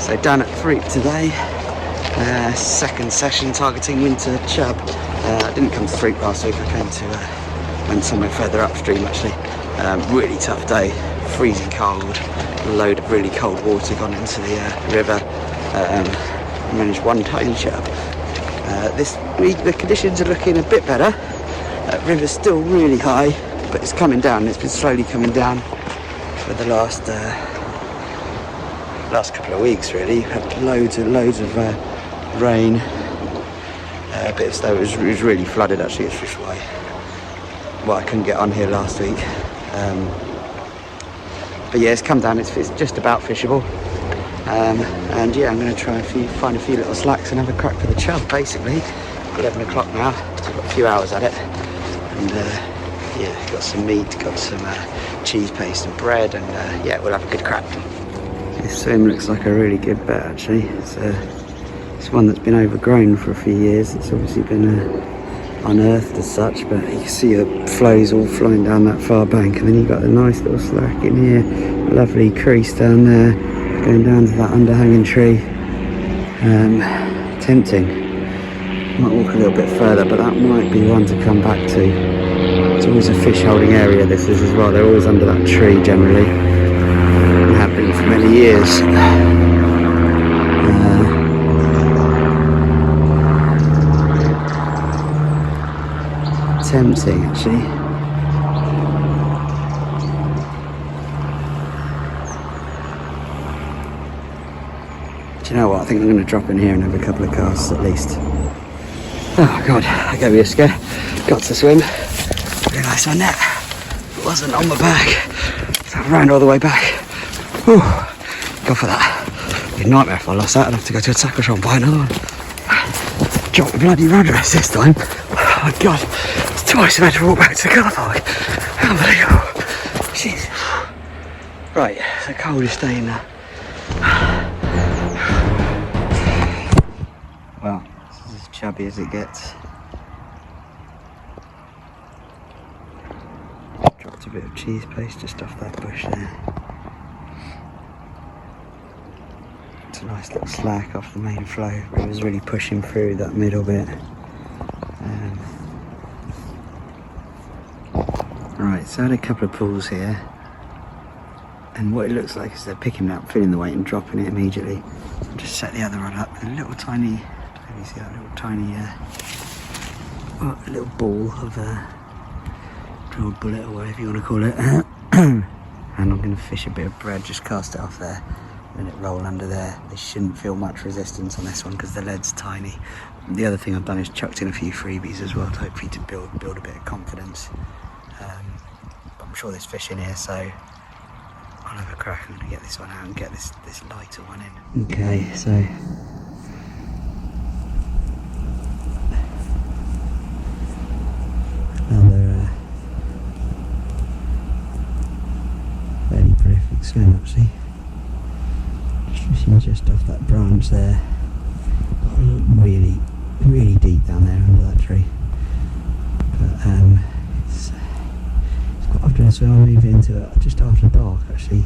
So down at Throop today, second session targeting winter chub. I didn't come to Throop last week, I came to, went somewhere further upstream actually. Really tough day, freezing cold, a load of really cold water gone into the river. Managed one tiny chub. This week the conditions are looking a bit better. River's still really high, but it's coming down. It's been slowly coming down for the last couple of weeks really. Had loads of rain. A bit of snow. It was really flooded actually. It's just why I couldn't get on here last week. But yeah, it's come down. It's just about fishable. And yeah, I'm going to try and find a few little slacks and have a crack for the chub. Basically, 11 o'clock now. So I've got a few hours at it. And yeah, got some meat, got some cheese paste and bread, and yeah, we'll have a good crack. This swim looks like a really good bet actually. It's one that's been overgrown for a few years. It's obviously been unearthed as such, but you can see the flows all flowing down that far bank, and then you've got a nice little slack in here, lovely crease down there, going down to that underhanging tree. Tempting. Might walk a little bit further, but that might be one to come back to. It's always a fish holding area, this is as well. They're always under that tree generally, and have been for many years. Tempting actually. Do you know what? I think I'm going to drop in here and have a couple of casts at least. Oh god, that gave me a scare. Got to swim. Realised my net wasn't on my back. So I ran all the way back. Whew. Go for that. It'd be a nightmare if I lost that. I'd have to go to a tackle shop and buy another one. Dropped the bloody rudderless this time. Oh my god. It's twice I had to walk back to the car park. Unbelievable. Jeez. Right, it's the coldest day in there. Well, this is as chubby as it gets. Dropped a bit of cheese paste just off that bush there. It's a nice little slack off the main flow. It was really pushing through that middle bit. Right, so I had a couple of pulls here, and what it looks like is they're picking it up, feeling the weight and dropping it immediately. So just set the other rod up with a little tiny, can you see that little tiny, a little ball of drilled bullet or whatever you want to call it. And I'm going to fish a bit of bread, just cast it off there, let it roll under there. They shouldn't feel much resistance on this one because the lead's tiny. The other thing I've done is chucked in a few freebies as well, hopefully to build a bit of confidence. But I'm sure there's fish in here, so I'll have a crack. I'm going to get this one out and get this lighter one in. Okay, so another fairly prolific swim actually. Just fishing just off that branch there. Really deep down there under that tree. But it's quite often as well I move into it just after dark actually,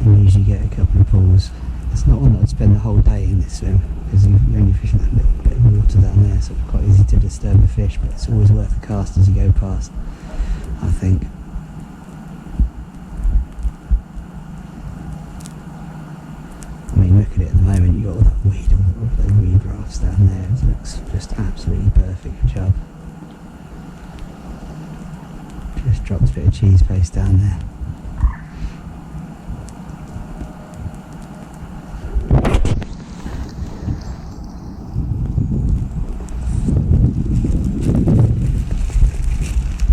and usually get a couple of pulls. It's not one that I'd spend the whole day in this swim because you're only fishing that little bit of water down there, so it's quite easy to disturb the fish, but it's always worth a cast as you go past, I think. I mean, look at it at the moment, you've got all that weed, all those weed rafts down there. It looks just absolutely perfect for chub. Just dropped a bit of cheese paste down there.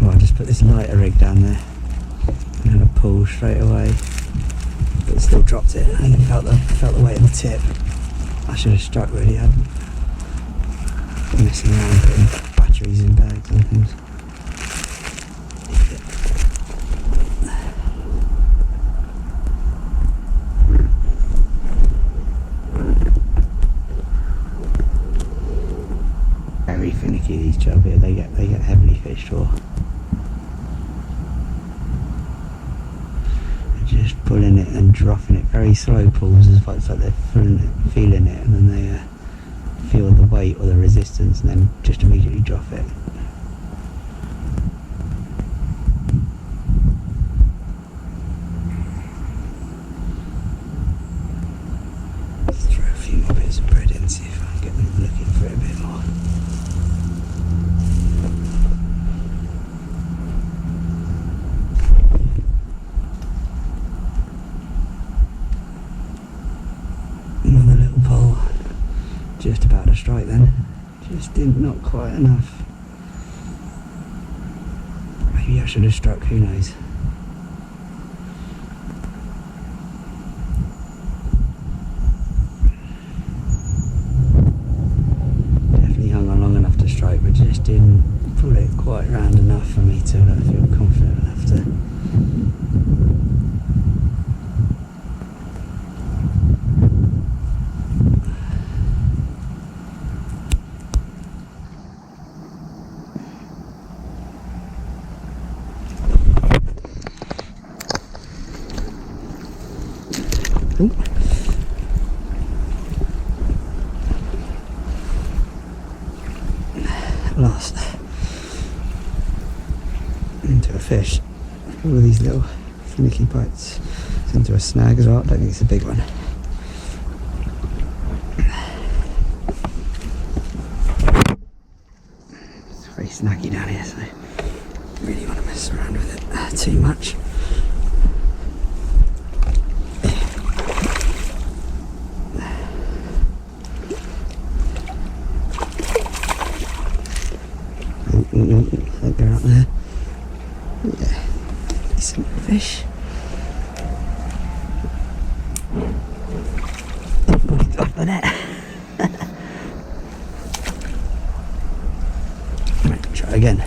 Well, I just put this lighter rig down there and had a pull straight away. But still dropped it and felt the weight of the tip. I should have struck really. I'd been messing around putting batteries in bags and things. Very finicky these chub here. They get heavily fished for. Just pulling it and dropping it, very slow pulls, as it's like they're feeling it, and then they feel the weight or the resistance and then just immediately drop it. Let's throw a few more bits of bread in, see if I can get them looking for it a bit more. Another little pole, just about to strike then, just didn't, not quite enough. Maybe I should have struck, who knows. Definitely hung on long enough to strike, but just didn't pull it quite round enough for me to feel confident enough to. Ooh. Lost into a fish. All of these little finicky bites. It's into a snag as well. I don't think it's a big one. It's very snaggy down here, so I really want to mess around with it too much. They're up there. Yeah, decent fish. Oh, off the net. Right, try again.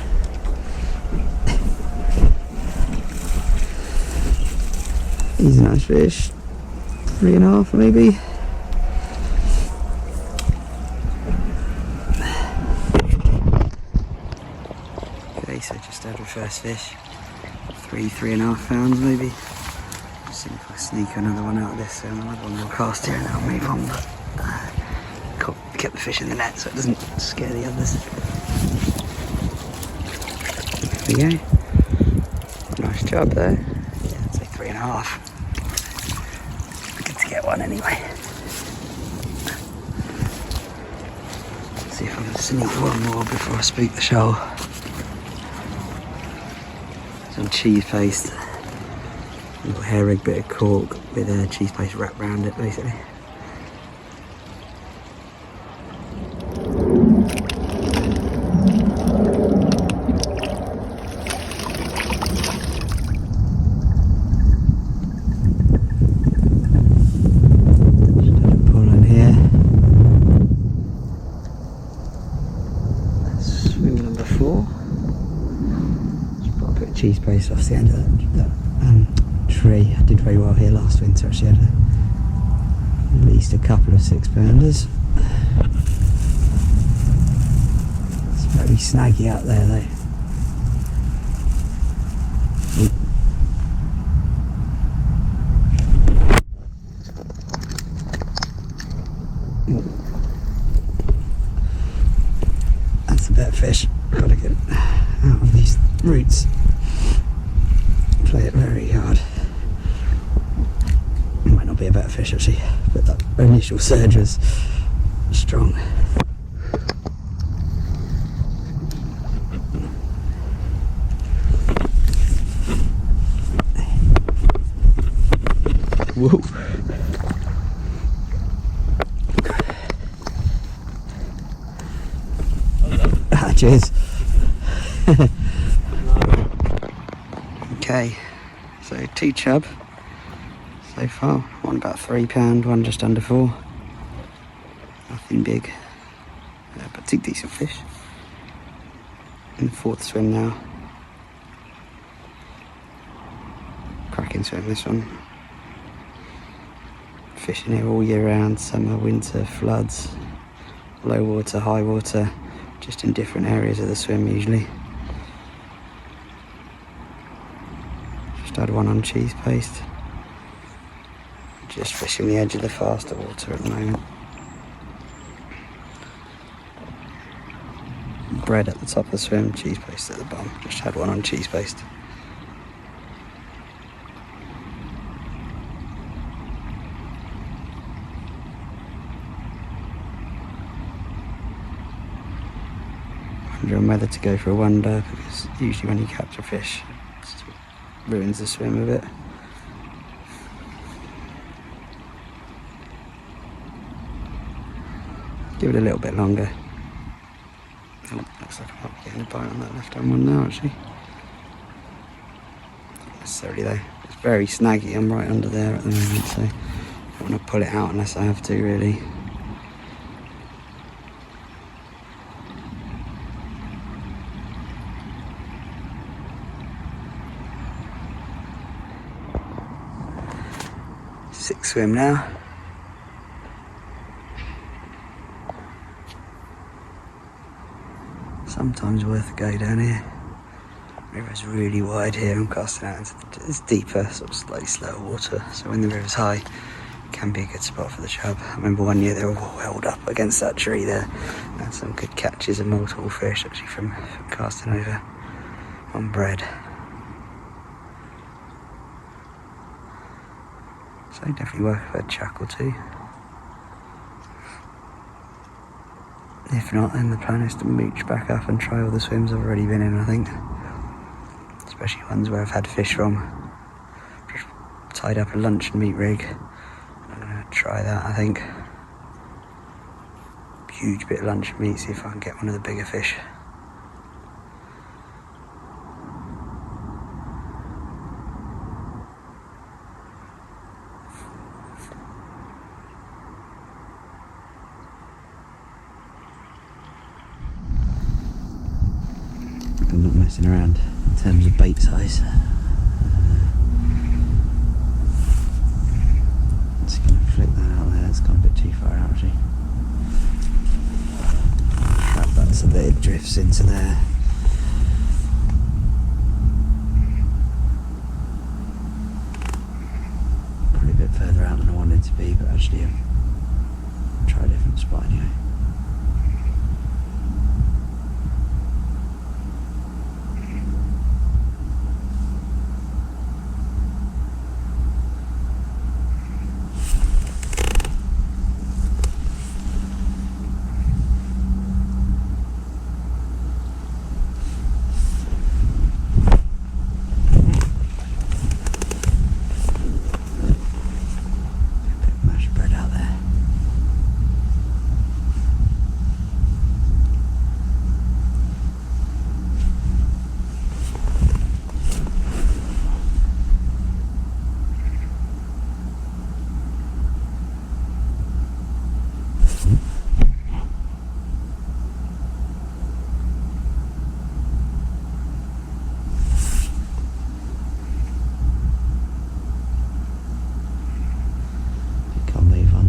He's a nice fish. 3.5 maybe. So just had the first fish, 3.5 pounds maybe. Just see if I sneak another one out of this. Another one will cast here and I'll move on, but kept the fish in the net so it doesn't scare the others. There we go. Nice job there. Yeah, I'd say 3.5. Good to get one anyway. Let's see if I can sneak one more before I spook the shoal. Some cheese paste, a little hair egg bit of cork with a cheese paste wrapped around it basically. Just had a pull in here. That's swim number 4. Cheese paste off the end of that tree. I did very well here last winter. Actually had at least a couple of 6-pounders. It's very snaggy out there though. That's a better fish. Gotta get out of these roots. Play it very hard. It might not be a better fish actually, but that initial surge was strong. Whoa. Cheers. Okay, so 2 chub so far, one about £3, one just under 4. Nothing big, but 2 decent fish. In the 4th swim now. Cracking swim this one. Fishing here all year round, summer, winter, floods, low water, high water, just in different areas of the swim usually. Just had one on cheese paste. Just fishing the edge of the faster water at the moment. Bread at the top of the swim, cheese paste at the bottom. Just had one on cheese paste. Wondering whether to go for a wonder, because usually when you catch a fish, it ruins the swim a bit. Give it a little bit longer. Oh, looks like I might be getting a bite on that left hand one now, actually. Not necessarily though. It's very snaggy. I'm right under there at the moment, so I don't want to pull it out unless I have to, really. Sixth swim now. Sometimes worth a go down here. River's really wide here. I'm casting out into it's deeper, sort of slightly slower water. So when the river's high, it can be a good spot for the chub. I remember one year they were all held up against that tree there. Had some good catches of multiple fish actually from casting over on bread. So definitely worth a chuck or two. If not, then the plan is to mooch back up and try all the swims I've already been in, I think. Especially ones where I've had fish from. Just tied up a lunch and meat rig. I'm going to try that, I think. Huge bit of lunch and meat, see if I can get one of the bigger fish. I'm not messing around in terms of bait size. Just going to flick that out there, it's gone a bit too far out actually. Trap that so that it drifts into there. Probably a bit further out than I wanted to be, but actually I'll try a different spot anyway.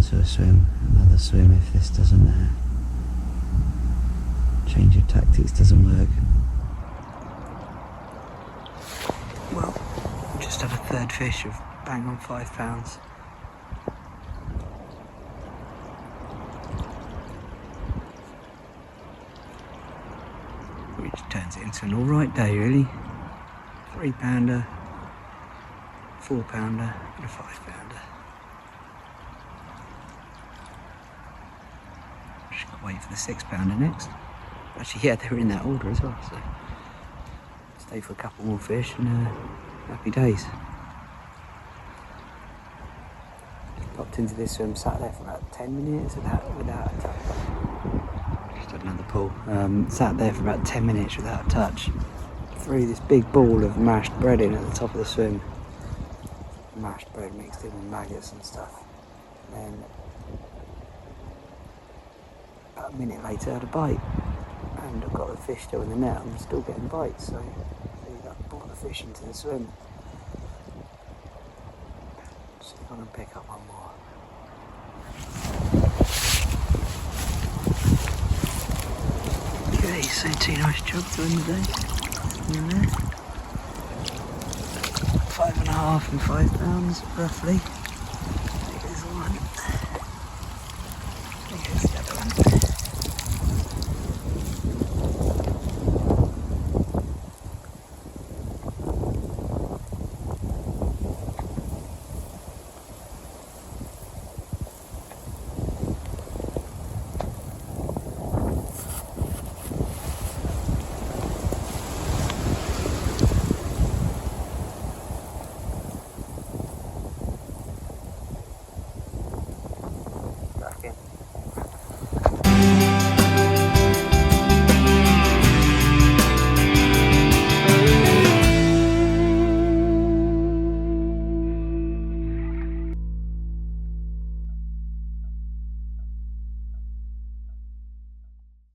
To a swim, another swim if this doesn't change of tactics doesn't work. Well, just had a third fish of bang on 5 pounds. Which turns it into an alright day really. 3 pounder, 4 pounder and a 5 pounder. Wait for the 6 pounder next. Actually, yeah, they were in that order as well, so stay for a couple more fish and happy days. Popped into this swim, sat there for about 10 minutes without a touch. Just had another pull. Sat there for about 10 minutes without a touch. Threw this big ball of mashed bread in at the top of the swim. Mashed bread mixed in with maggots and stuff. And then a minute later I had a bite and I've got the fish still in the net. I'm still getting bites, so I brought the fish into the swim. See if I can pick up one more. Okay, so 2 nice chubs in the day. In there. 5.5 and 5 pounds roughly.